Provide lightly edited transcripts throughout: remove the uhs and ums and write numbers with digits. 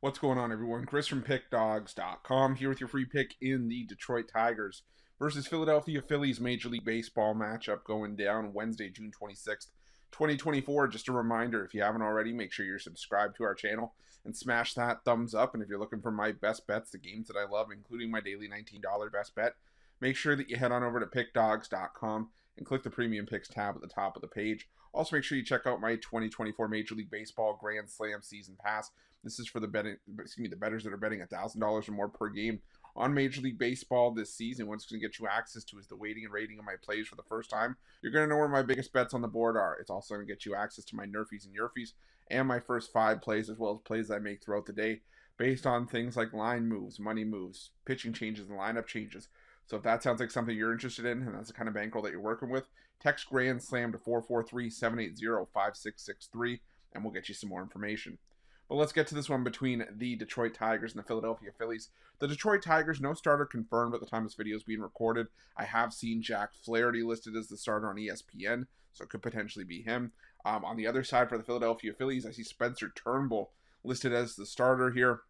What's going on, everyone? Chris from Pickdawgz.com here with your free pick in the Detroit Tigers versus Philadelphia Phillies Major League Baseball matchup going down Wednesday, June 26th, 2024. Just a reminder, if you haven't already, make sure you're subscribed to our channel and smash that thumbs up. And if you're looking for my best bets, the games that I love, including my daily $19 best bet, make sure that you head on over to Pickdawgz.com and click the Premium Picks tab at the top of the page. Also, make sure you check out my 2024 Major League Baseball Grand Slam Season Pass. This is for the bettors that are betting $1,000 or more per game on Major League Baseball this season. What it's going to get you access to is the weighting and rating of my plays for the first time. You're going to know where my biggest bets on the board are. It's also going to get you access to my Nerfies and Yerfies and my first 5 plays, as well as plays I make throughout the day based on things like line moves, money moves, pitching changes, and lineup changes. So if that sounds like something you're interested in, and that's the kind of bankroll that you're working with, text Grand Slam to 443-780-5663, and we'll get you some more information. But let's get to this one between the Detroit Tigers and the Philadelphia Phillies. The Detroit Tigers, no starter confirmed at the time this video is being recorded. I have seen Jack Flaherty listed as the starter on ESPN, so it could potentially be him. On the other side for the Philadelphia Phillies, I see Spencer Turnbull listed as the starter here.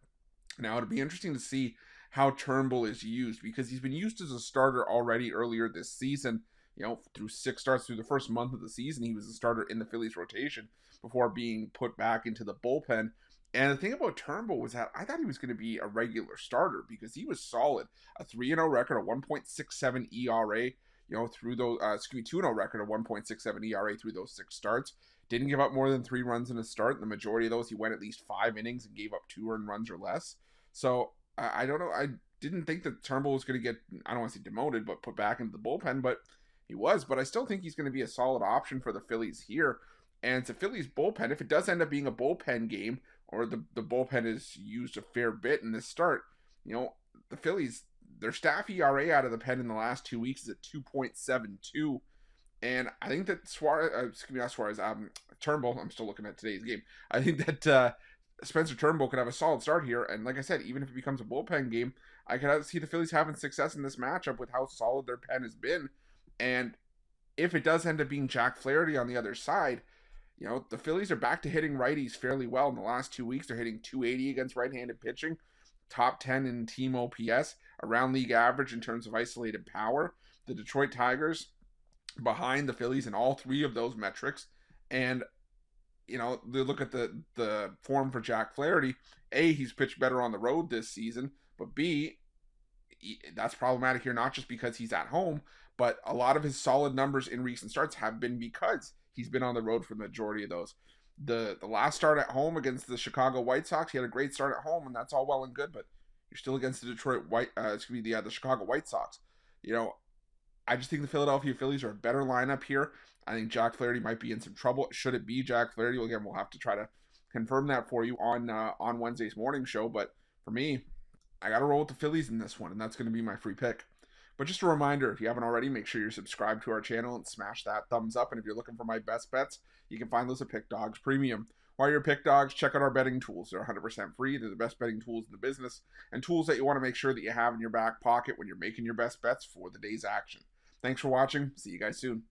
Now, it'll be interesting to see how Turnbull is used, because he's been used as a starter already earlier this season. Through 6 starts through the first month of the season, he was a starter in the Phillies rotation before being put back into the bullpen. And the thing about Turnbull was that I thought he was going to be a regular starter because he was solid. A 3-0 record, a 1.67 ERA, through those, 2-0 record, a 1.67 ERA through those 6 starts. Didn't give up more than 3 runs in a start. The majority of those, he went at least 5 innings and gave up 2 earned runs or less. So I don't know. I didn't think that Turnbull was going to get, I don't want to say demoted, but put back into the bullpen, but he was. But I still think he's going to be a solid option for the Phillies here. And it's a Phillies bullpen. If it does end up being a bullpen game, or the bullpen is used a fair bit in this start, the Phillies, their staff ERA out of the pen in the last 2 weeks is at 2.72. And I think that Turnbull, I'm still looking at today's game. I think that Spencer Turnbull could have a solid start here. And like I said, even if it becomes a bullpen game, I could see the Phillies having success in this matchup with how solid their pen has been. And if it does end up being Jack Flaherty on the other side, the Phillies are back to hitting righties fairly well in the last 2 weeks. They're hitting .280 against right-handed pitching, top 10 in team OPS, around league average in terms of isolated power. The Detroit Tigers behind the Phillies in all 3 of those metrics. And they look at the form for Jack Flaherty. A, he's pitched better on the road this season, but B, that's problematic here, not just because he's at home, but a lot of his solid numbers in recent starts have been because he's been on the road for the majority of those. The last start at home against the Chicago White Sox, he had a great start at home, and that's all well and good, but you're still against the the Chicago White Sox. I just think the Philadelphia Phillies are a better lineup here. I think Jack Flaherty might be in some trouble. Should it be Jack Flaherty? Well, again, we'll have to try to confirm that for you on Wednesday's morning show. But for me, I got to roll with the Phillies in this one, and that's going to be my free pick. But just a reminder, if you haven't already, make sure you're subscribed to our channel and smash that thumbs up. And if you're looking for my best bets, you can find those at Pick Dawgz Premium. While you're Pick Dawgz, check out our betting tools. They're 100% free. They're the best betting tools in the business, and tools that you want to make sure that you have in your back pocket when you're making your best bets for the day's action. Thanks for watching. See you guys soon.